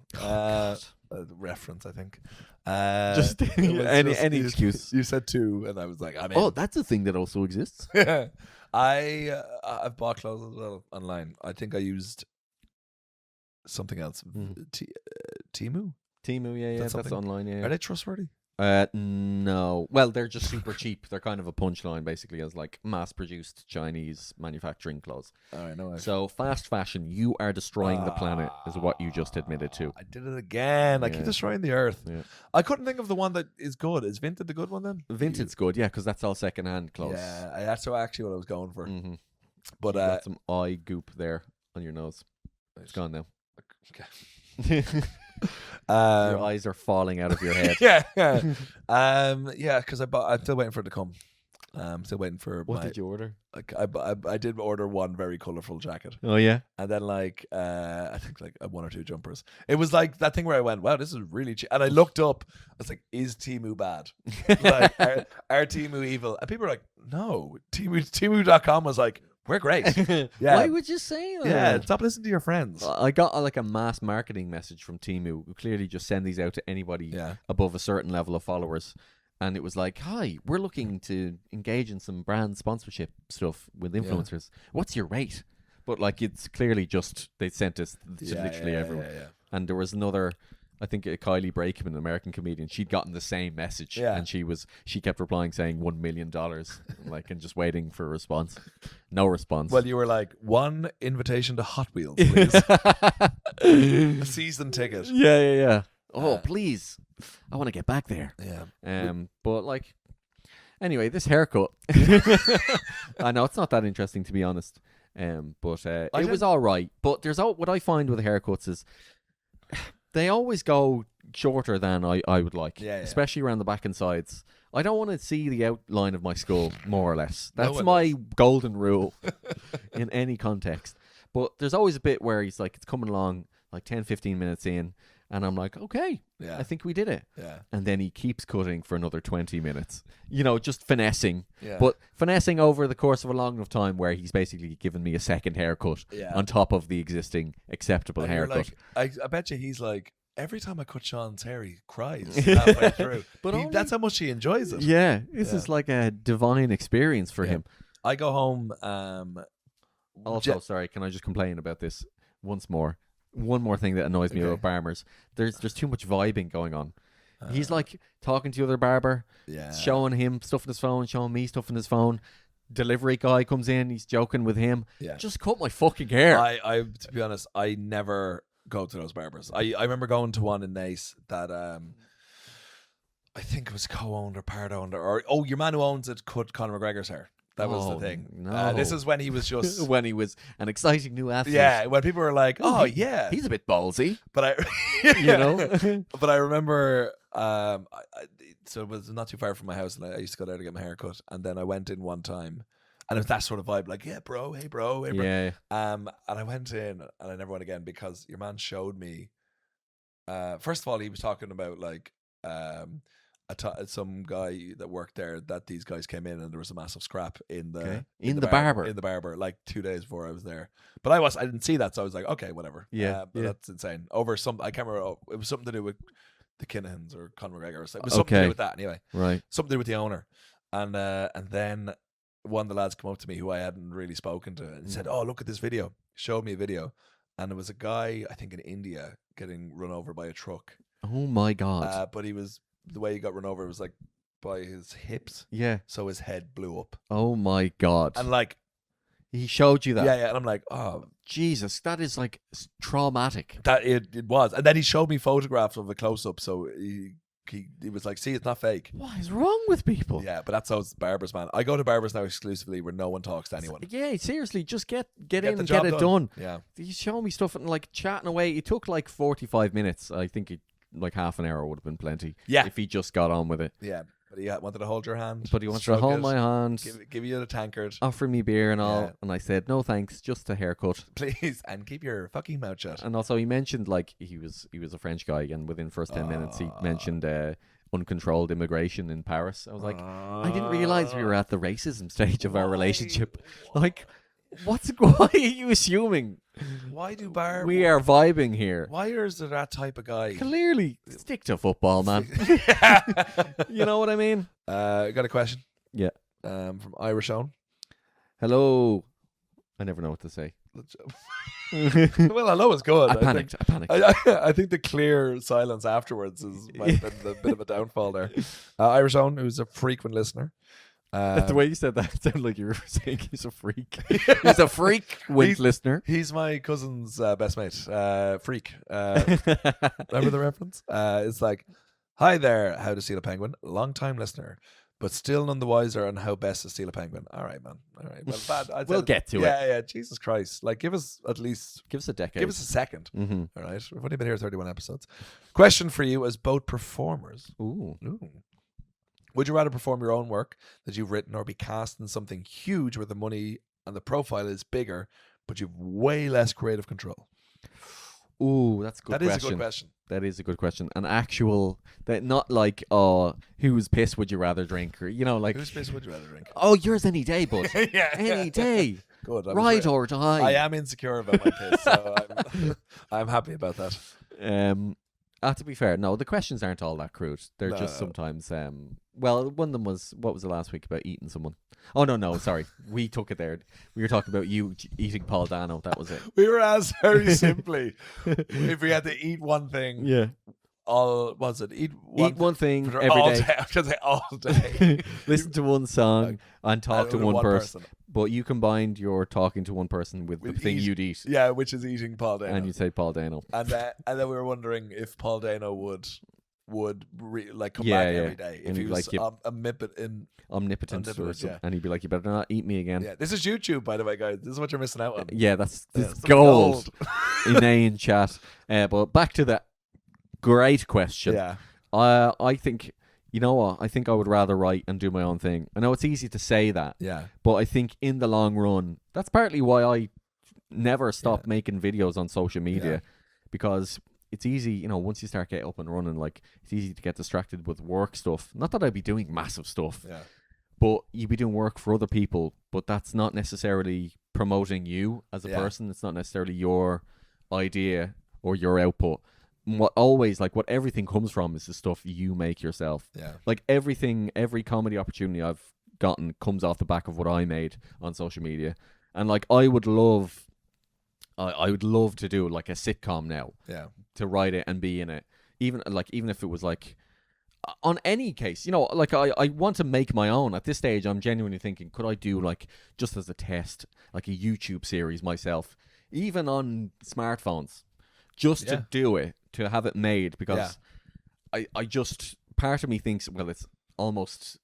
Reference, I think. Just any excuse. You said 2 and I was like, I'm in. Oh, that's a thing that also exists. I've bought clothes as well online. I think I used something else. Temu? Temu, yeah, that's online, yeah. Are they trustworthy? No. Well, they're just super cheap. They're kind of a punchline, basically, as like mass-produced Chinese manufacturing clothes. All right, no. So fast fashion, you are destroying the planet, is what you just admitted to. I did it again. I keep destroying the earth. Yeah. I couldn't think of the one that is good. Is Vinted the good one then? Vinted's good, yeah, because that's all second-hand clothes. Yeah, that's actually what I was going for. Mm-hmm. But you got some eye goop there on your nose. It's gone now. Okay. Your eyes are falling out of your head. Because I'm still waiting for it to come. I'm still waiting for. What did you order? Like I did order one very colourful jacket. Oh yeah, and then like I think like 1 or 2 jumpers. It was like that thing where I went, wow, this is really cheap. And I looked up. I was like, is Temu bad? Like, are Temu evil? And people were like, no. Temu.com was like, we're great. Yeah. Why would you say that? Yeah, stop listening to your friends. I got like a mass marketing message from Temu who clearly just send these out to anybody above a certain level of followers. And it was like, hi, we're looking to engage in some brand sponsorship stuff with influencers. What's your rate? But like, it's clearly just, they sent us to literally everyone. And there was another, I think Kylie Brakeman, an American comedian, she'd gotten the same message. And she kept replying saying $1 million, like, and just waiting for a response. No response. Well, you were like, 1 invitation to Hot Wheels, please. A season ticket. Yeah. Oh, please. I want to get back there. Yeah. But like, anyway, this haircut. I know it's not that interesting, to be honest. But it was all right. But what I find with haircuts is they always go shorter than I would like, especially around the back and sides. I don't want to see the outline of my skull, more or less. That's my golden rule in any context. But there's always a bit where he's like, it's coming along like 10, 15 minutes in. And I'm like, okay, I think we did it. Yeah. And then he keeps cutting for another 20 minutes. You know, just finessing. Yeah. But finessing over the course of a long enough time where he's basically given me a second haircut on top of the existing acceptable haircut. Like, I bet you he's like, every time I cut Sean's hair, he cries halfway through. But that's how much he enjoys it. Yeah. This is like a divine experience for him. I go home. Also, sorry, can I just complain about this once more? One more thing that annoys me about barbers. There's too much vibing going on. He's like talking to the other barber, showing him stuff on his phone, showing me stuff on his phone. Delivery guy comes in, he's joking with him. Just cut my fucking hair. I to be honest, I never go to those barbers. I remember going to one in Nace that I think it was co-owned or part owned, or your man who owns it cut Conor McGregor's hair. That was the thing. No. This is when he was just when he was an exciting new athlete. Yeah, when people were like, he's a bit ballsy. But you know. But I remember, so it was not too far from my house, and I used to go there to get my hair cut. And then I went in one time, and it was that sort of vibe, like, hey bro. Yeah. And I went in, and I never went again because your man showed me. First of all, he was talking about like. Some guy that worked there, that these guys came in and there was a massive scrap in the barber like 2 days before I was there. But I didn't see that, so I was like, okay, whatever. But that's insane. Over some, I can't remember. It was something to do with the Kinahans or Conor McGregor. Or something. It was something to do with that anyway. Right. Something to do with the owner. And then one of the lads came up to me who I hadn't really spoken to and said, "Oh, look at this video." Showed me a video, and it was a guy, I think in India, getting run over by a truck. Oh my God! But the way he got run over was like by his hips. Yeah. So his head blew up. Oh my God. And like, he showed you that. Yeah. And I'm like, oh Jesus, that is like traumatic. That it was. And then he showed me photographs of a close up. So he was like, see, it's not fake. What is wrong with people? Yeah, but that's those barbers, man. I go to barbers now exclusively where no one talks to anyone. Yeah, seriously, just get in and get it done. Yeah. He's showing me stuff and like chatting away. It took like 45 minutes. I think like half an hour would have been plenty. Yeah. If he just got on with it. Yeah. But he wanted to hold your hand. But he wanted to hold my hand. Give you the tankard. Offer me beer and all. Yeah. And I said, no thanks, just a haircut. Please. And keep your fucking mouth shut. And also he mentioned like he was a French guy, and within the first 10 minutes he mentioned uncontrolled immigration in Paris. I was like, I didn't realize we were at the racism stage of our relationship. Like, why are you assuming? Why do we are vibing here? Why is there that type of guy? Clearly, stick to football, man. You know what I mean? Got a question? Yeah. From Irish Own. Hello. I never know what to say. Well, I know it's good. I panicked. I think the clear silence afterwards might have been a bit of a downfall there. Irish Own, who's a frequent listener. The way you said that sounded like you were saying he's a freak. He's a frequent listener. He's my cousin's best mate. Freak. Remember the reference? It's like, hi there, How to Steal a Penguin. Long time listener. but still none the wiser on how best to steal a penguin. All right, man. All right. Well, bad. We'll get to it. Yeah. Jesus Christ. Like, give us at least... Give us a decade. Give us a second. Mm-hmm. All right. We've only been here 31 episodes. Question for you as both performers. Ooh. Would you rather perform your own work that you've written or be cast in something huge where the money and the profile is bigger, but you've way less creative control? Ooh, that's a good question. That is a good question. That is a good question. An actual, that not like, whose piss would you rather drink? Or, like... Whose piss would you rather drink? Oh, yours any day, bud. Any day. Good. Ride or die. I am insecure about my piss, so I'm happy about that. To be fair, no, the questions aren't all that crude. They're just sometimes... well, one of them was, what was the last week about eating someone? Oh, no, sorry. We took it there. We were talking about you eating Paul Dano. That was it. We were asked very simply if we had to eat one thing. Yeah. Eat one thing every all day. I was going to say all day. Listen to one song and talk to one person. But you combined your talking to one person with the thing you'd eat. Yeah, which is eating Paul Dano. And you'd say Paul Dano. And then we were wondering if Paul Dano would come back every day. And if he was omnipotent or something. And he'd be like, you better not eat me again. Yeah, this is YouTube, by the way, guys. This is what you're missing out on. Yeah, this gold. Inane chat. But back to the great question. Yeah. I think... You know what? I think I would rather write and do my own thing. I know it's easy to say that. Yeah. But I think in the long run, that's partly why I never stopped making videos on social media. Because it's easy, once you start getting up and running, like, it's easy to get distracted with work stuff. Not that I'd be doing massive stuff. Yeah. But you'd be doing work for other people. But that's not necessarily promoting you as a person. It's not necessarily your idea or your output. What everything comes from is the stuff you make yourself. Yeah. Like every comedy opportunity I've gotten comes off the back of what I made on social media. And like I would love to do like a sitcom now. Yeah. To write it and be in it. Even if it was like on any case, like I want to make my own. At this stage I'm genuinely thinking, could I do like just as a test, like a YouTube series myself, even on smartphones, just to do it. To have it made, because I just, part of me thinks, well,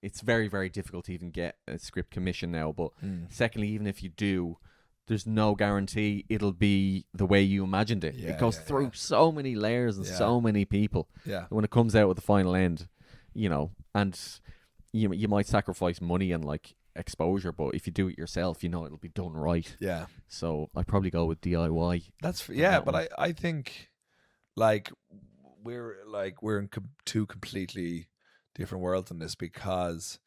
it's very, very difficult to even get a script commission now. But secondly, even if you do, there's no guarantee it'll be the way you imagined it. It goes through so many layers and so many people. Yeah. And when it comes out with the final end, and you might sacrifice money and like exposure, but if you do it yourself, it'll be done right. Yeah. So I'd probably go with DIY. But I think. Like we're in two completely different worlds in this, because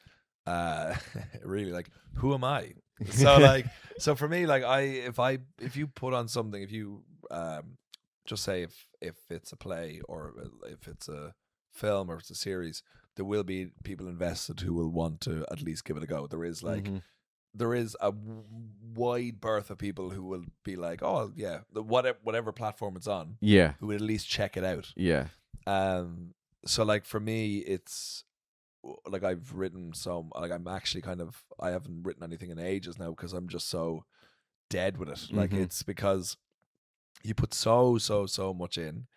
really, like, who am I? So for me, like, if you put on something, if you just say if it's a play or if it's a film or it's a series, there will be people invested who will want to at least give it a go. There is there is a wide berth of people who will be like, oh yeah, whatever platform it's on, who would at least check it out. So like for me, it's like I've written I'm actually I haven't written anything in ages now because I'm just so dead with it. Like it's because you put so much in,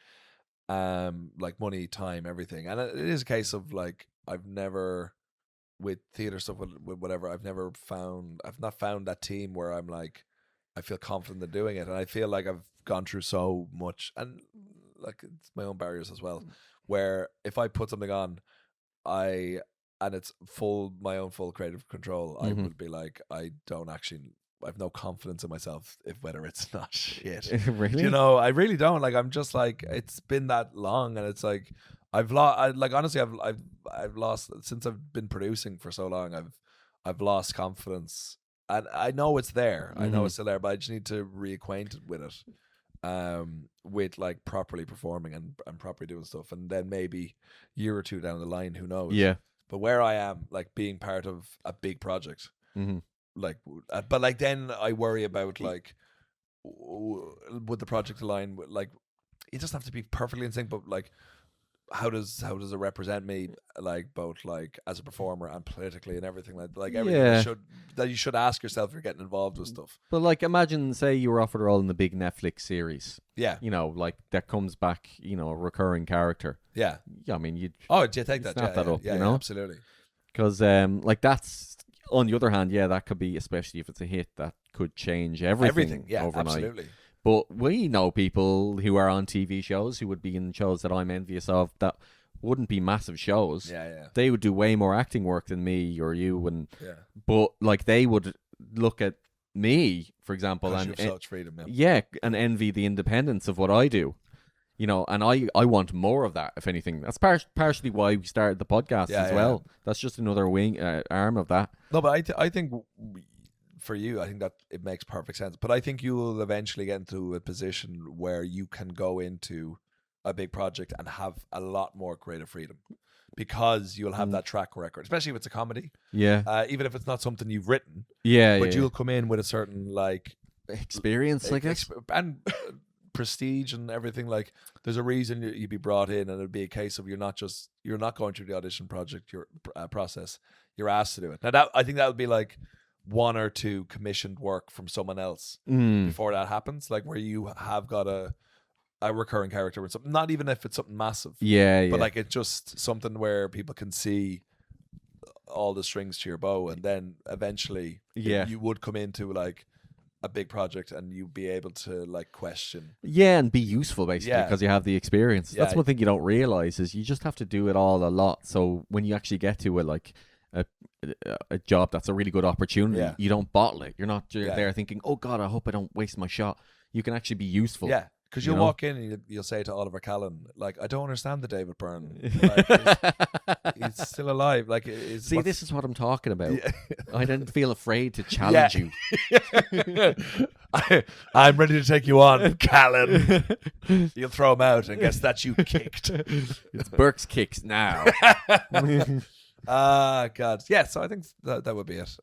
like money, time, everything, and it is a case of like I've never. With theater stuff, with whatever, I've not found that team where I'm like, I feel confident in doing it, and I feel like I've gone through so much, and like it's my own barriers as well, where if I put something on, and it's my own full creative control, I would be like, I have no confidence in myself whether it's not shit. Really? I really don't. Like I'm just like, it's been that long, and it's like. I've lost since I've been producing for so long. I've lost confidence, and I know it's there. I know it's still there, but I just need to reacquaint it with it, with like properly performing and properly doing stuff, and then maybe a year or two down the line, who knows? Yeah. But where I am, like being part of a big project, like, but like then I worry about like, would the project align with, like, it doesn't have to be perfectly in sync, but like. How does it represent me, like both like as a performer and politically and everything, like everything that you should ask yourself if you're getting involved with stuff. But like imagine say you were offered a role in the big Netflix series. Yeah. Like that comes back, a recurring character. Yeah. Yeah, I mean you'd take that. Snap that up, yeah, absolutely. Because like that's on the other hand, yeah, that could be, especially if it's a hit, that could change everything yeah, overnight. absolutely. But we know people who are on TV shows who would be in shows that I'm envious of that wouldn't be massive shows. Yeah. They would do way more acting work than me or you, and but like they would look at me, for example, and such freedom, and envy the independence of what I do. You know, and I want more of that, if anything. That's partially why we started the podcast as well. That's just another wing arm of that. No, but I think for you, I think that it makes perfect sense. But I think you will eventually get into a position where you can go into a big project and have a lot more creative freedom because you'll have that track record, especially if it's a comedy. Yeah. Even if it's not something you've written. Yeah. But you'll come in with a certain like experience, I guess. And prestige and everything. Like there's a reason you'd be brought in, and it'd be a case of you're not going through the audition project, your process. You're asked to do it. Now I think that would be like 1 or 2 commissioned work from someone else before that happens, like where you have got a recurring character with something, not even if it's something massive, but like it's just something where people can see all the strings to your bow, and then eventually you would come into like a big project and you be able to like question and be useful basically because you have the experience. That's one thing you don't realize is you just have to do it all a lot, so when you actually get to it, like a job that's a really good opportunity, you don't bottle it. You're not there thinking, oh god, I hope I don't waste my shot. You can actually be useful. Because you'll walk in and you'll say to Oliver Callan, like, I don't understand the David Byrne. Like, he's still alive. Like, see, this is what I'm talking about. I didn't feel afraid to challenge you. I'm ready to take you on, Callan. You'll throw him out and guess that you kicked. It's Burke's kicks now. God. Yeah, so I think that would be it.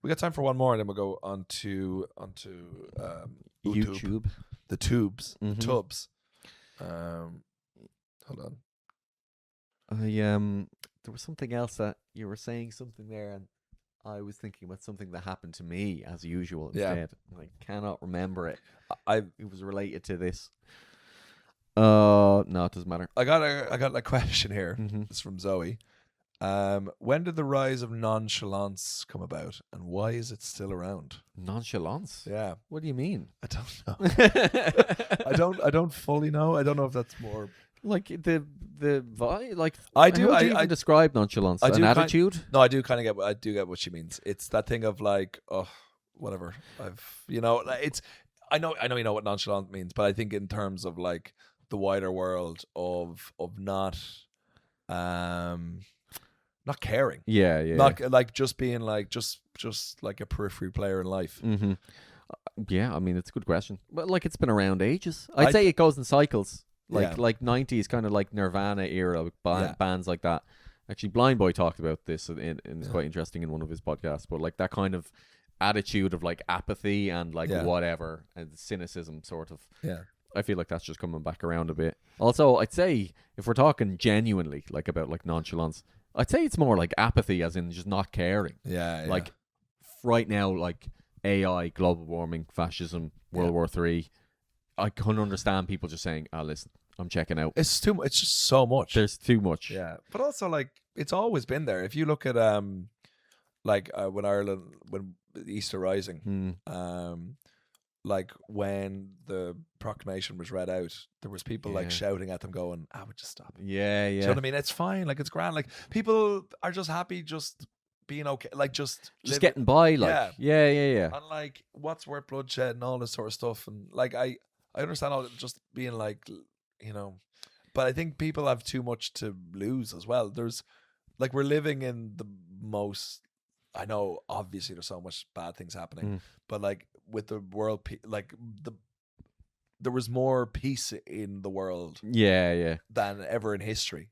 We got time for one more and then we'll go on to YouTube. The tubes. Tubs. Hold on. There was something else that you were saying something there, and I was thinking about something that happened to me as usual instead. I cannot remember it. It was related to this. No, it doesn't matter. I got a question here. It's from Zoe. When did the rise of nonchalance come about, and why is it still around? Nonchalance? Yeah. What do you mean? I don't know. I don't fully know. I don't know if that's more like the vibe. Like I do. How do you even describe nonchalance? An attitude? No, I do kind of get. I do get what she means. It's that thing of like, oh, whatever. It's. I know you know what nonchalant means, but I think in terms of like the wider world of not caring. Yeah. Not like just being like just like a periphery player in life. Yeah, I mean it's a good question. But like it's been around ages. I'd say it goes in cycles. Like 90s kind of like Nirvana era bands like that. Actually Blind Boy talked about this and it's quite interesting in one of his podcasts, but like that kind of attitude of like apathy and like whatever and cynicism sort of. Yeah. I feel like that's just coming back around a bit. Also, I'd say if we're talking genuinely like about like nonchalance, I'd say it's more like apathy as in just not caring. Yeah. Like right now, like AI, global warming, fascism, World War III, I couldn't understand people just saying, listen, I'm checking out. It's too much. It's just so much. There's too much. Yeah. But also like it's always been there. If you look at when Ireland, when Easter Rising, like when the proclamation was read out, there was people like shouting at them going, would you stop? Yeah. Do you know what I mean? It's fine. Like it's grand. Like people are just happy just being okay. Like just getting by. Like yeah. And like what's worth bloodshed and all this sort of stuff. And like I understand all just being like, but I think people have too much to lose as well. There's like we're living in the most. I know obviously there's so much bad things happening, but like with the world, there was more peace in the world, than ever in history.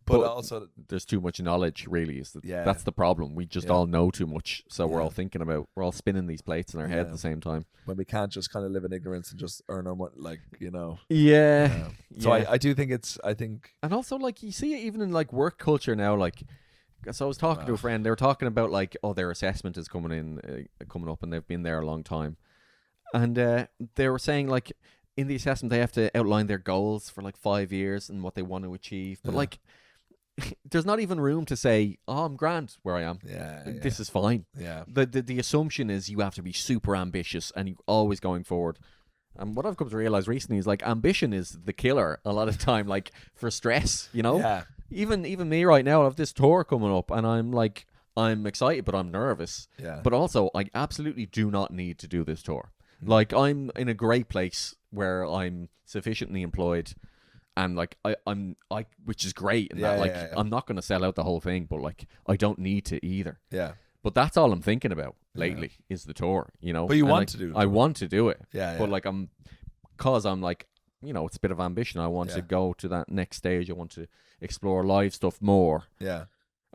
But also there's too much knowledge. Really, that's the problem. We just all know too much, so we're all spinning these plates in our head at the same time. When we can't just kind of live in ignorance and just earn our money, So I do think and also like you see it even in like work culture now, like. So I was talking to a friend. They were talking about like, their assessment is coming up, and they've been there a long time. And they were saying like, in the assessment they have to outline their goals for like 5 years and what they want to achieve. But like, there's not even room to say, "Oh, I'm grand where I am. This is fine." Yeah. The assumption is you have to be super ambitious and you're always going forward. And what I've come to realize recently is like ambition is the killer a lot of time, like for stress. Yeah. Even me right now, I have this tour coming up, and I'm excited, but I'm nervous. Yeah. But also, I absolutely do not need to do this tour. Like, I'm in a great place where I'm sufficiently employed. And like which is great, and I'm not going to sell out the whole thing, but like I don't need to either. Yeah. But that's all I'm thinking about lately is the tour, But you want to do it. I want to do it. Yeah. But like I'm like, it's a bit of ambition. I want to go to that next stage. I want to explore live stuff more. Yeah.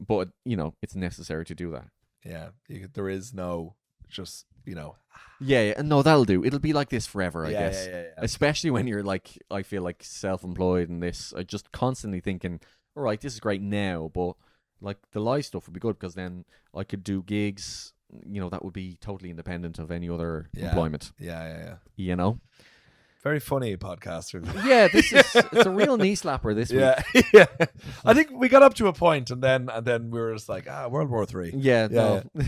But it's necessary to do that. Yeah. There is no just Yeah, and no, that'll do. It'll be like this forever, I guess. Yeah. Especially when you're like, I feel like self-employed and this, I just constantly thinking, all right, this is great now, but like the live stuff would be good because then I could do gigs, that would be totally independent of any other employment. Yeah. Very funny podcaster. Yeah, it's a real knee slapper this week. Yeah. I think we got up to a point and then we were just like, World War III. Yeah. No. We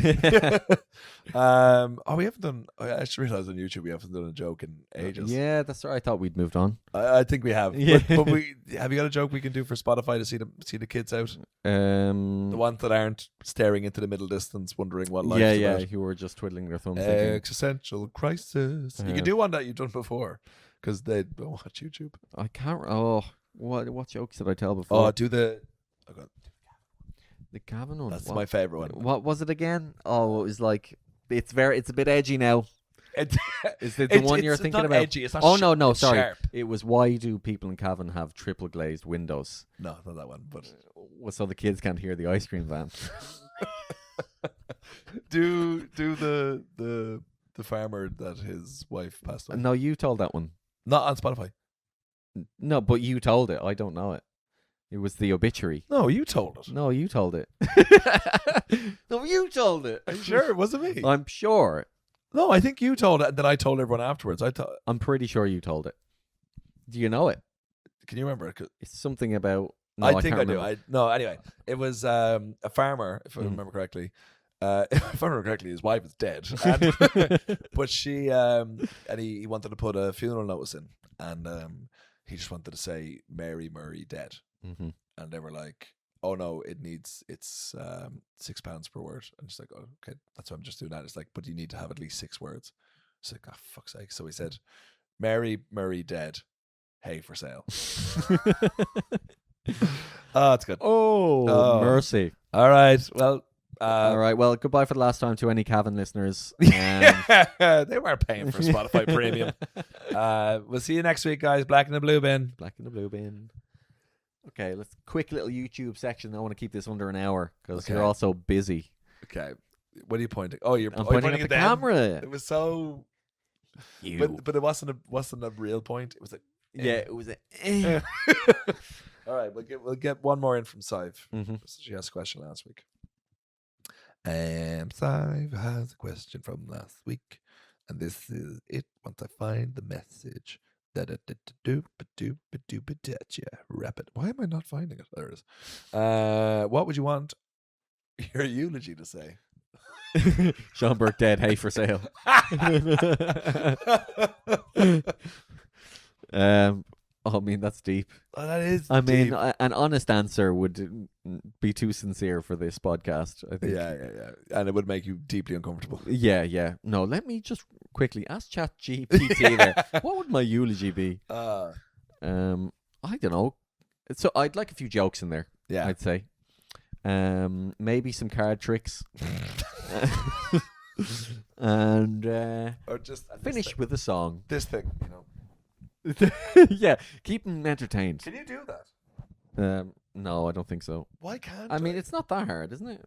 haven't done. I just realized on YouTube we haven't done a joke in ages. Yeah, that's right. I thought we'd moved on. I think we have. Yeah. But we have you got a joke we can do for Spotify to see the kids out? The ones that aren't staring into the middle distance, wondering what life is about. who were just twiddling their thumbs. Existential crisis. You can do one that you've done before. Because they don't watch YouTube. I can't. Oh, what jokes did I tell before? Oh, do the. Oh God. The Gavin one. That's my favorite one. What was it again? Oh, it was like it's a bit edgy now. Is it the one you're thinking about? Edgy. It's not no, sorry. Sharp. It was why do people in Cavan have triple glazed windows? No, not that one. But so the kids can't hear the ice cream van. do the farmer that his wife passed away. No, you told that one. Not on Spotify. No, but you told it. I don't know it. It was the obituary. No, you told it. No, you told it. No, you told it. Are you sure it wasn't me? I'm sure. No, I think you told it, and then I told everyone afterwards. I'm pretty sure you told it. Do you know it? Can you remember it? It's something about. No, I think I do. Anyway, it was a farmer, if I remember correctly. If I remember correctly, his wife is dead, but she and he wanted to put a funeral notice in, and he just wanted to say Mary Murray dead, and they were like, "Oh no, it's £6 per word," and she's like, "Oh, okay, that's why I'm just doing that." It's like, but you need to have at least 6 words. It's like, oh fuck's sake! So he said, "Mary Murray dead, hay for sale." Oh, that's good. Oh, mercy! All right, well. All right. Well, goodbye for the last time to any Cavan listeners. They weren't paying for Spotify Premium. We'll see you next week, guys. Black in the Blue Bin. Black in the Blue Bin. Okay, let's quick little YouTube section. I want to keep this under an hour because you're all so busy. Okay. What are you pointing? Oh, I'm pointing at the camera. It was so. But it wasn't a real point. It was it was a. All right, we'll get one more in from Sive. She asked a question last week. Sive has a question from last week, and this is it. Once I find the message, rapid. Why am I not finding it? There it is. What would you want your eulogy to say? Sean Burke dead, hay for sale. I mean, that's deep. Oh, that is. I mean, an honest answer would be too sincere for this podcast, I think. Yeah. And it would make you deeply uncomfortable. Yeah. No, let me just quickly ask ChatGPT there. What would my eulogy be? I don't know. So I'd like a few jokes in there. Yeah, I'd say. Maybe some card tricks. And or just finish with a song. This thing, Yeah, keep them entertained. Can you do that? No, I don't think so. Why can't I mean, it's not that hard, isn't it?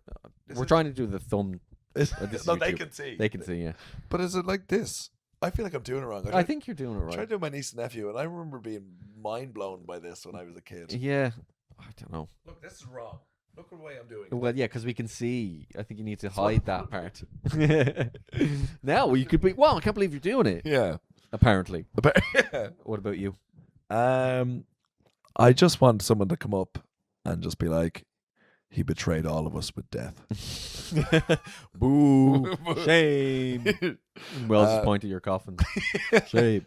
We're trying to do the thumb. No, they can see. They can see, yeah. But is it like this? I feel like I'm doing it wrong. I think you're doing it right. I tried to do my niece and nephew, and I remember being mind blown by this when I was a kid. Yeah, I don't know. Look, this is wrong. Look at the way I'm doing it. Well, yeah, because we can see. I think you need to hide that part. Now you could be. Wow, I can't believe you're doing it. Yeah. Apparently. What about you? I just want someone to come up and just be like, he betrayed all of us with death. Boo. Shame. Well, just point at your coffin. Shame.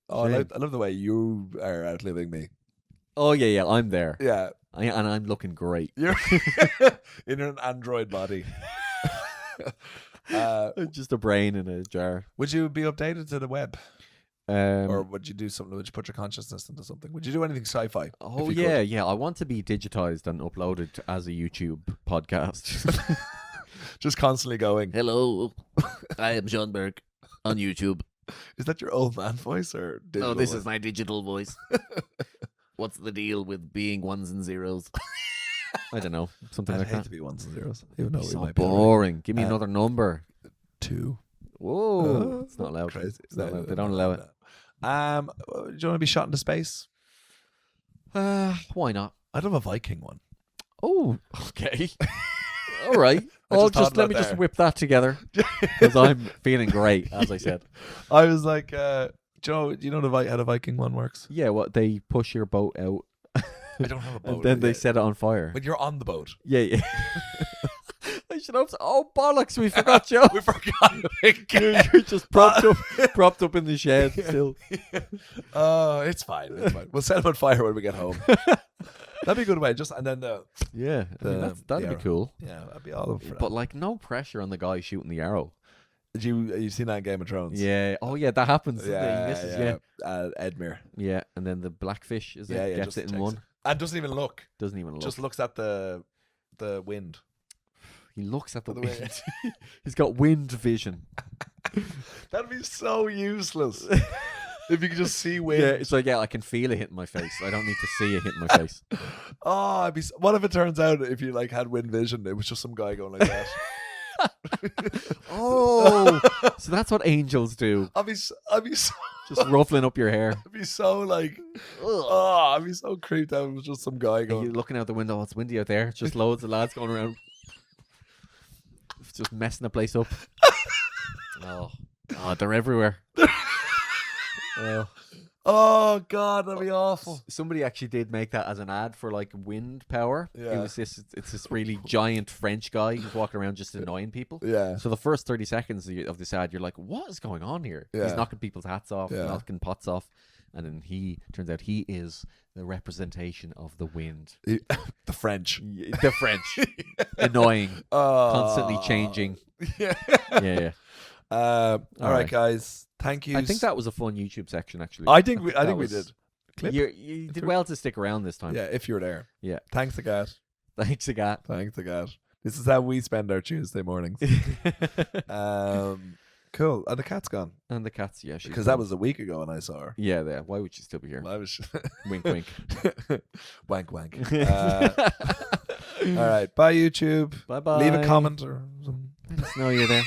Oh, I love the way you are outliving me. Oh, yeah, I'm there. Yeah. And I'm looking great. You're in an android body. Just a brain in a jar. Would you be updated to the web? Or would you do something? Would you put your consciousness into something? Would you do anything sci-fi? Oh, yeah. I want to be digitized and uploaded as a YouTube podcast. Just constantly going, hello, I am Sean Burke on YouTube. Is that your old man voice or digital this voice? is my digital voice. What's the deal with being ones and zeros? I don't know. Something like that. To be ones and zeros. Even though it's so boring. Give me another number. 2. Whoa. It's not allowed. Crazy. It's not allowed. They don't allow it. Do you want to be shot into space? Why not? I'd love a Viking one. Oh, okay. All right. Let me just whip that together because I'm feeling great, as I said. I was like, Joe, do you know how the Viking one works? Yeah, they push your boat out. I don't have a boat. And then they set it on fire. When you're on the boat. Yeah. I should have. Oh bollocks! We forgot, Joe. We forgot. You're just propped up in the shed still. Oh, it's fine. We'll set them on fire when we get home. That'd be a good way. And then that'd be cool. Yeah, that'd be all over. But like, no pressure on the guy shooting the arrow. Did you seen that in Game of Thrones? Yeah. Oh yeah, that happens. Yeah, he misses, Edmure. Yeah, and then the blackfish gets it in one. And doesn't even look. Just looks at the wind. He looks at the wind. He's got wind vision. That'd be so useless. If you could just see wind. Yeah, it's like, I can feel it hitting my face. I don't need to see it hitting my face. Oh, what if it turns out if you like had wind vision, it was just some guy going like that? Oh, so that's what angels do. I'd be so just ruffling up your hair. I'd be so like, I'd be so creeped out. It was just some guy going. You're looking out the window. It's windy out there. It's just loads of lads going around, just messing the place up. Oh, they're everywhere. Oh God, that'd be awful. Somebody actually did make that as an ad for like wind power. Yeah. It's this really giant French guy who's walking around just annoying people. Yeah. So the first 30 seconds of this ad, you're like, what is going on here? Yeah. He's knocking people's hats off, knocking pots off. And then turns out he is the representation of the wind. The French. The French. Annoying. Constantly changing. Yeah. All right, guys. Thank you. I think that was a fun YouTube section, actually. I think we did. Clip? You did well to stick around this time. Yeah, if you're there. Yeah. Thanks, Agat. Thanks, Agat. Thanks, Agat. This is how we spend our Tuesday mornings. Cool. And the cat's gone. And the cat's, she's because gone. that was a week ago when I saw her. Yeah, why would she still be here? Wink, wink. Wank, wank. All right. Bye, YouTube. Bye-bye. Leave a comment or something. I just know you're there.